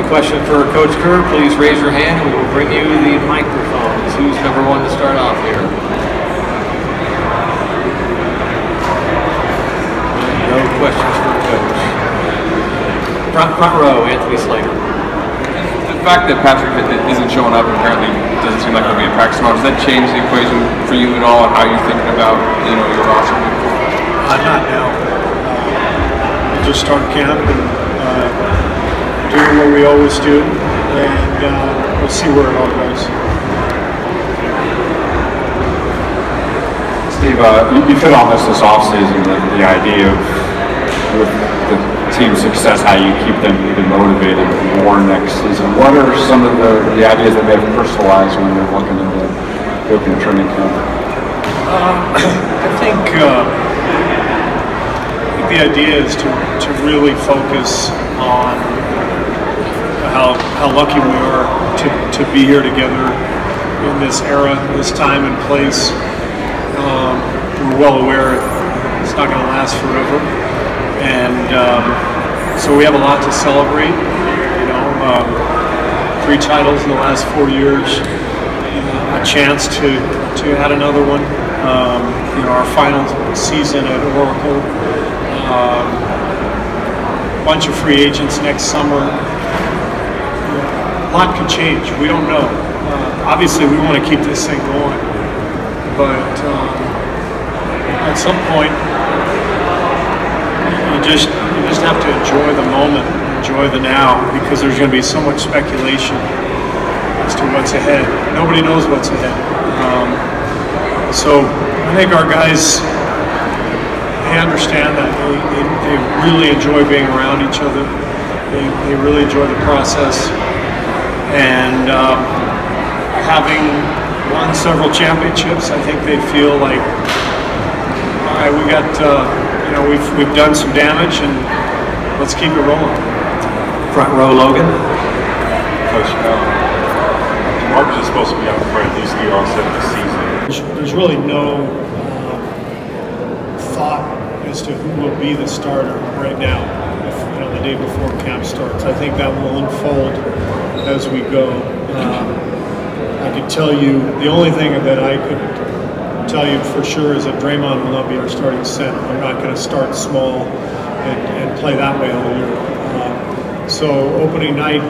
a question for Coach Kerr, please raise your hand and we will bring you the microphones. Who's number one to start off here? No questions for Coach. Front row, Anthony Slater. The fact that Patrick isn't showing up apparently doesn't seem like he'll be a practice tomorrow. Does that change the equation for you at all, and how you're thinking about your roster? Not now. We'll just start camp and doing what we always do, and we'll see where it all goes. Steve, you hit on this offseason, the idea of with the team's success, how you keep them even motivated more next season. What are some of the ideas that may have crystallized when you're looking at the open training camp? I think the idea is to really focus on how lucky we are to be here together in this era, this time and place. We're well aware it's not going to last forever, and so we have a lot to celebrate. 3 titles in the last 4 years, a chance to add another one. Our final season at Oracle, a bunch of free agents next summer. A lot could change. We don't know. Obviously, we want to keep this thing going, but at some point, you just have to enjoy the moment, enjoy the now, because there's going to be so much speculation as to what's ahead. Nobody knows what's ahead. So I think our guys, they understand that. They really enjoy being around each other. They really enjoy the process. And having won several championships, I think they feel like, all right, we got, we've done some damage, and let's keep it rolling. Front row, Logan. Coach, Marcus is supposed to be out for at least the onset of the season. There's really no thought as to who will be the starter right now, the day before camp starts. I think that will unfold as we go. I could tell you, the only thing that I could tell you for sure is that Draymond will not be our starting center. I'm not going to start small and play that way all year. So opening night,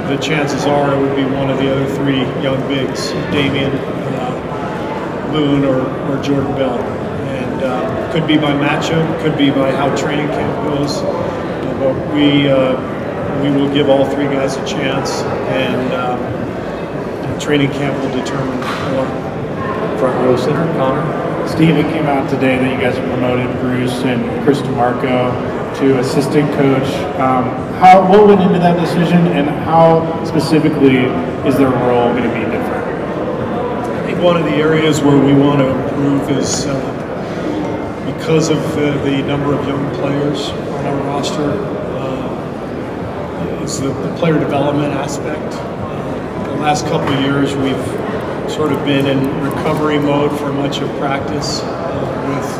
the chances are it would be one of the other 3 young bigs, Damian, Boone, or Jordan Bell. And could be by matchup, could be by how training camp goes. But we will give all 3 guys a chance, and training camp will determine a lot. Front row center, Connor. Steve, it came out today that you guys promoted Bruce and Chris DeMarco to assistant coach. What went into that decision, and how specifically is their role going to be different? I think one of the areas where we want to improve is because of the number of young players on our roster, is the player development aspect. The last couple of years, we've sort of been in recovery mode for much of practice with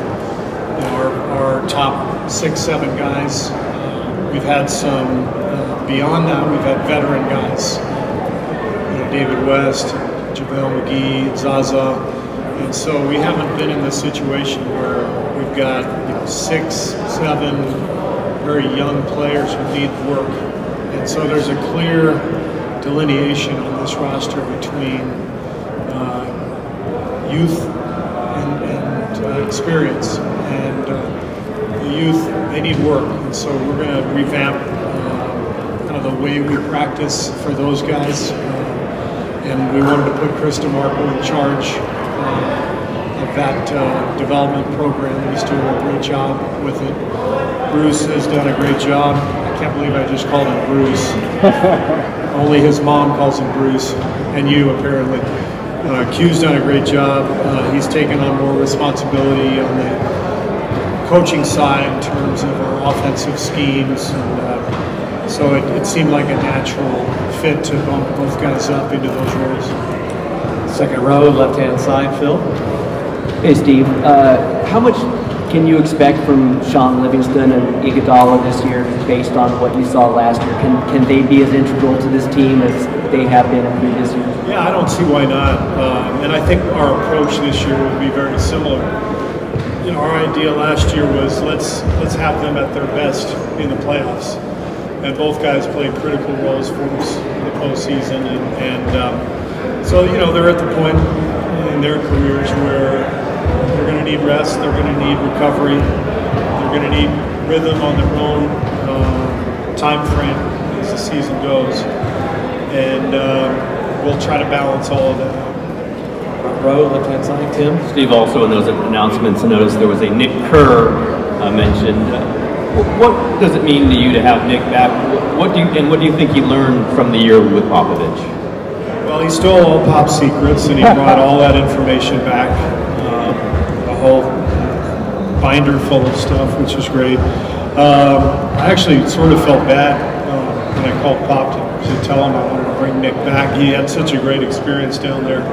our top 6-7 guys. We've had some beyond that. We've had veteran guys, David West, JaVale McGee, Zaza, and so we haven't been in this situation where we've got 6-7 very young players who need work, and so there's a clear delineation on this roster between youth and experience, and the youth, they need work, and so we're going to revamp kind of the way we practice for those guys, and we wanted to put Chris DeMarco in charge of that development program. He's doing a great job with it. Bruce has done a great job. I can't believe I just called him Bruce. Only his mom calls him Bruce, and you apparently. Q's done a great job. He's taken on more responsibility on the coaching side in terms of our offensive schemes, and so it seemed like a natural fit to bump both guys up into those roles. Second row, left-hand side, Phil. Hey, Steve. How much can you expect from Sean Livingston and Iguodala this year based on what you saw last year? Can they be as integral to this team as they have been in previous years? Yeah, I don't see why not. And I think our approach this year will be very similar. You know, our idea last year was let's have them at their best in the playoffs. And both guys played critical roles for us in the postseason. So, you know, they're at the point in their careers where they're going to need rest, they're going to need recovery, they're going to need rhythm on their own time frame as the season goes. And we'll try to balance all of that. Row, left-hand side, Tim. Steve, also in those announcements, I noticed there was a Nick Kerr mentioned. What does it mean to you to have Nick back? What do you think he learned from the year with Popovich? Well, he stole all Pop's secrets, and he brought all that information back, a whole binder full of stuff, which is great. I actually sort of felt bad when I called Pop to tell him I wanted to bring Nick back. He had such a great experience down there.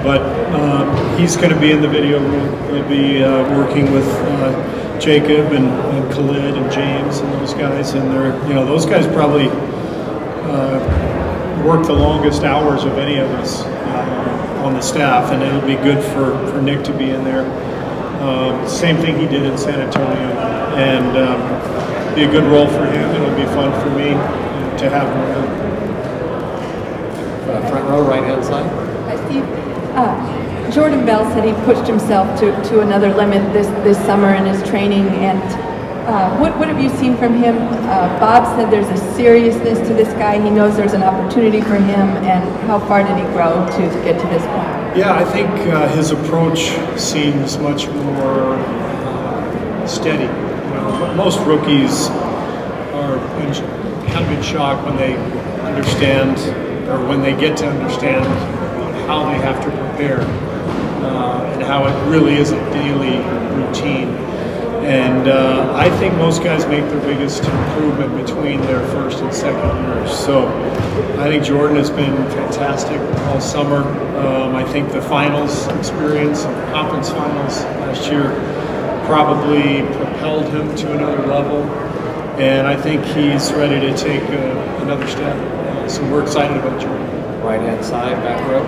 But he's going to be in the video room. He'll be working with Jacob and Khalid and James and those guys. And those guys probably work the longest hours of any of us on the staff, and it'll be good for Nick to be in there. Same thing he did in San Antonio, and be a good role for him. It'll be fun for me to have him around. Front row, right-hand side. Hi, Steve. Jordan Bell said he pushed himself to another limit this summer in his training, and what have you seen from him? Bob said there's a seriousness to this guy. He knows there's an opportunity for him, and how far did he grow to get to this point? Yeah, I think his approach seems much more steady. You know, most rookies are kind of in shock when they understand, or when they get to understand how they have to prepare and how it really is a daily routine. And I think most guys make their biggest improvement between their first and second years. So I think Jordan has been fantastic all summer. I think the finals experience, the conference finals last year, probably propelled him to another level. And I think he's ready to take another step. So we're excited about Jordan. Right-hand side, back row.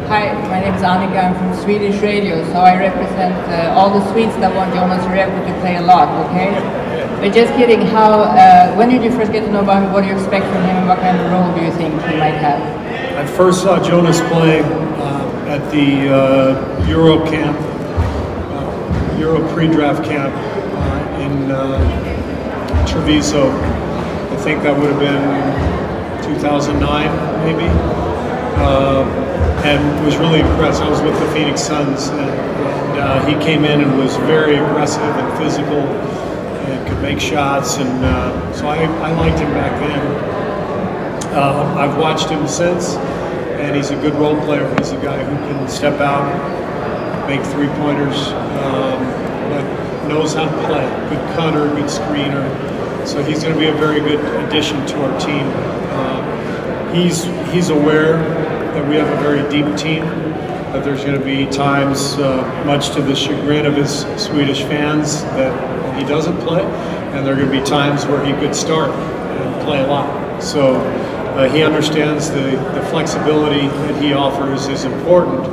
Hi, my name is Annika. I'm from Swedish radio, so I represent all the Swedes that want Jonas Jerebko to play a lot, okay? But just kidding, when did you first get to know about him? What do you expect from him, and what kind of role do you think he might have? I first saw Jonas play at the Euro camp, Euro pre-draft camp in Treviso. I think that would have been 2009, maybe. And was really impressed. I was with the Phoenix Suns, and he came in and was very aggressive and physical and could make shots, and so I liked him back then. I've watched him since, and he's a good role player. He's a guy who can step out, make three-pointers, but knows how to play. Good cutter, good screener. So he's going to be a very good addition to our team. He's aware that we have a very deep team, that there's going to be times, much to the chagrin of his Swedish fans, that he doesn't play, and there are going to be times where he could start and play a lot. So he understands the flexibility that he offers is important,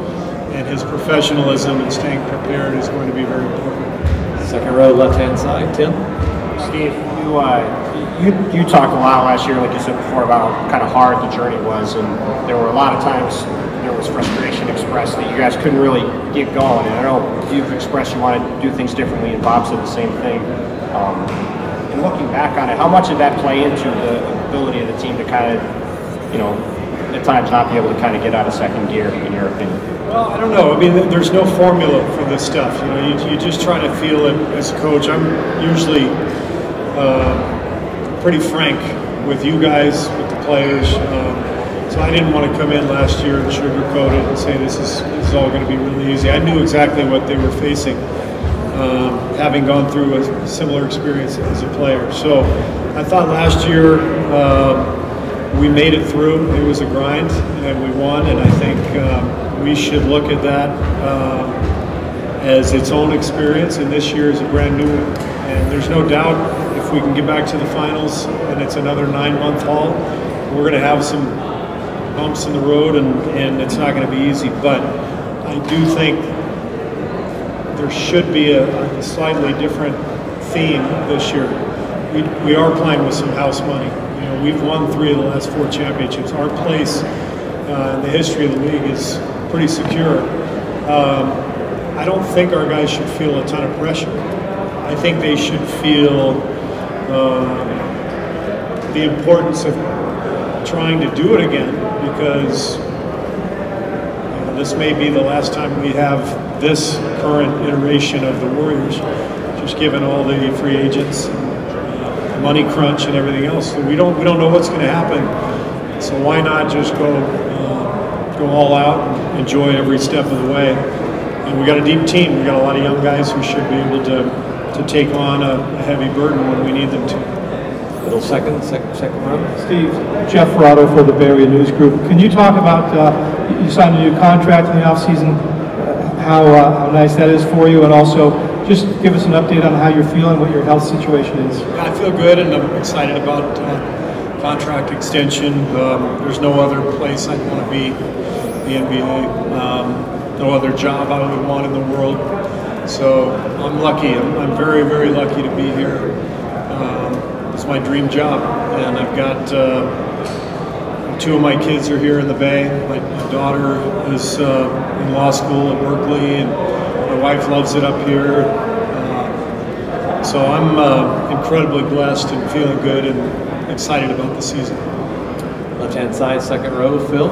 and his professionalism and staying prepared is going to be very important. Second row, left-hand side, Tim. Steve, you talked a lot last year, like you said before, about how kind of hard the journey was, and there were a lot of times there was frustration expressed that you guys couldn't really get going. And I know you've expressed you want to do things differently, and Bob said the same thing. And looking back on it, how much did that play into the ability of the team to kind of, at times not be able to kind of get out of second gear, in your opinion? Well, I don't know. I mean, there's no formula for this stuff. You just try to feel it as a coach. I'm usually pretty frank with you guys, with the players. So I didn't want to come in last year and sugarcoat it and say this is all going to be really easy. I knew exactly what they were facing, having gone through a similar experience as a player. So I thought last year we made it through. It was a grind, and we won. And I think we should look at that as its own experience, and this year is a brand new one. And there's no doubt if we can get back to the finals and it's another 9-month haul, we're going to have some bumps in the road, and it's not going to be easy. But I do think there should be a slightly different theme this year. We are playing with some house money. You know, we've won 3 of the last 4 championships. Our place in the history of the league is pretty secure. I don't think our guys should feel a ton of pressure. I think they should feel the importance of trying to do it again, because this may be the last time we have this current iteration of the Warriors, just given all the free agents, the money crunch, and everything else. So we don't know what's going to happen. So why not just go all out and enjoy every step of the way? And we got a deep team. We got a lot of young guys who should be able to take on a heavy burden when we need them to. Little second row. Steve, Jeff Rado for the Bay Area News Group. Can you talk about, you signed a new contract in the offseason, how nice that is for you, and also just give us an update on how you're feeling, what your health situation is. Yeah, I feel good, and I'm excited about contract extension. There's no other place I'd want to be, the NBA. No other job I would want in the world. So I'm lucky. I'm very, very lucky to be here. It's my dream job, and I've got 2 of my kids are here in the Bay. My daughter is in law school at Berkeley, and my wife loves it up here. So I'm incredibly blessed and feeling good and excited about the season. Left-hand side, second row, Phil.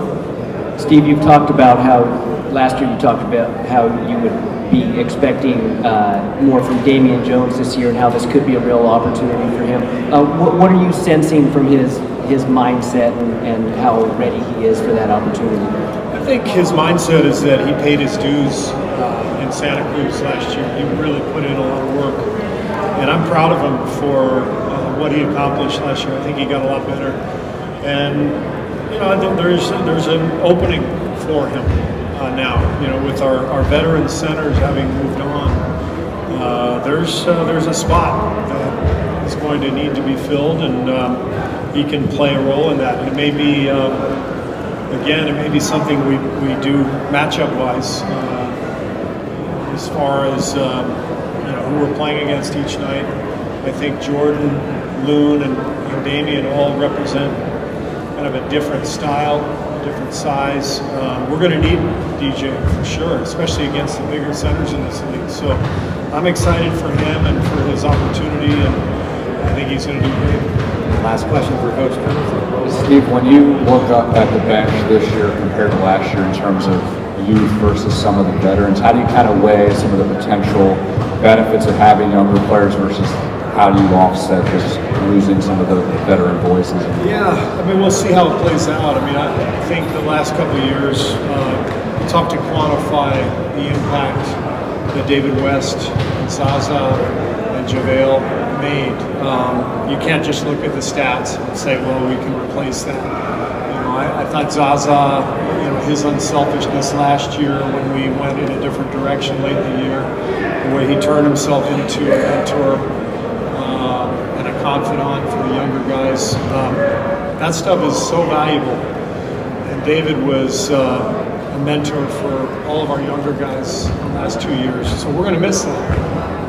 Steve, you've talked about how last year you talked about how you would be expecting more from Damian Jones this year, and how this could be a real opportunity for him. What are you sensing from his mindset and how ready he is for that opportunity? I think his mindset is that he paid his dues in Santa Cruz last year. He really put in a lot of work, and I'm proud of him for what he accomplished last year. I think he got a lot better, and you know, I think there's an opening for him now. You know, with our veteran centers having moved on, there's a spot that is going to need to be filled, and he can play a role in that. And it may be, again, it may be something we do matchup-wise, as far as you know, who we're playing against each night. I think Jordan, Loon, and Damian all represent kind of a different style, a different size. We're going to need DJ for sure, especially against the bigger centers in this league. So I'm excited for him and for his opportunity, and I think he's going to do great. Last question for Coach Kerr. Steve, when you look up at the bench this year compared to last year in terms of youth versus some of the veterans, how do you kind of weigh some of the potential benefits of having younger players versus how do you offset just losing some of the veteran voices? Yeah, I mean, we'll see how it plays out. I mean, I think the last couple of years, it's tough to quantify the impact that David West and Zaza and JaVale made. You can't just look at the stats and say, well, we can replace that. You know, I thought Zaza, you know, his unselfishness last year when we went in a different direction late in the year, the way he turned himself into a mentor and a confidant for the younger guys, that stuff is so valuable. And David was a mentor for all of our younger guys in the last 2 years. So we're going to miss that.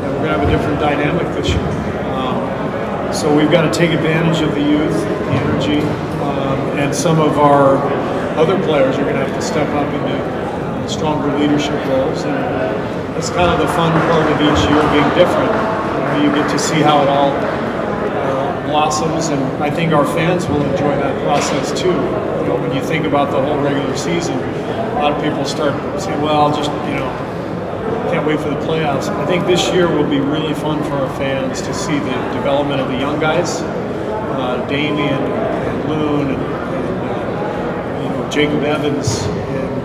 And we're going to have a different dynamic this year. So we've got to take advantage of the youth, the energy, and some of our other players are going to have to step up into stronger leadership roles. And that's kind of the fun part of each year being different. You get to see how it all blossoms, and I think our fans will enjoy that process too. You know, when you think about the whole regular season, a lot of people start saying, well, just, you know, can't wait for the playoffs. I think this year will be really fun for our fans to see the development of the young guys, Damian and Loon and you know, Jacob Evans and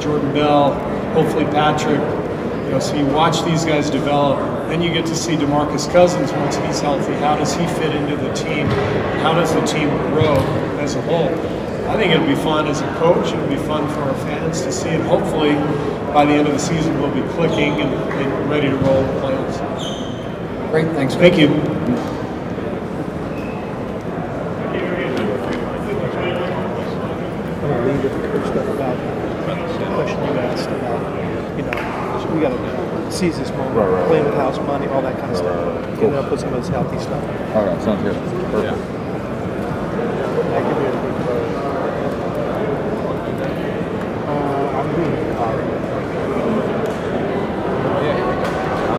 Jordan Bell, hopefully Patrick. You know, so you watch these guys develop, then you get to see DeMarcus Cousins once he's healthy. How does he fit into the team? How does the team grow as a whole? I think it'll be fun as a coach. It'll be fun for our fans to see, and hopefully by the end of the season we'll be clicking and ready to roll the playoffs. Great, thanks. Thank you. I'm going to leave with the coach stuff about the question you asked about, we got to seize this moment, playing with house money, all that kind of stuff. Put some of this healthy stuff. All right, sounds good. Perfect. Yeah.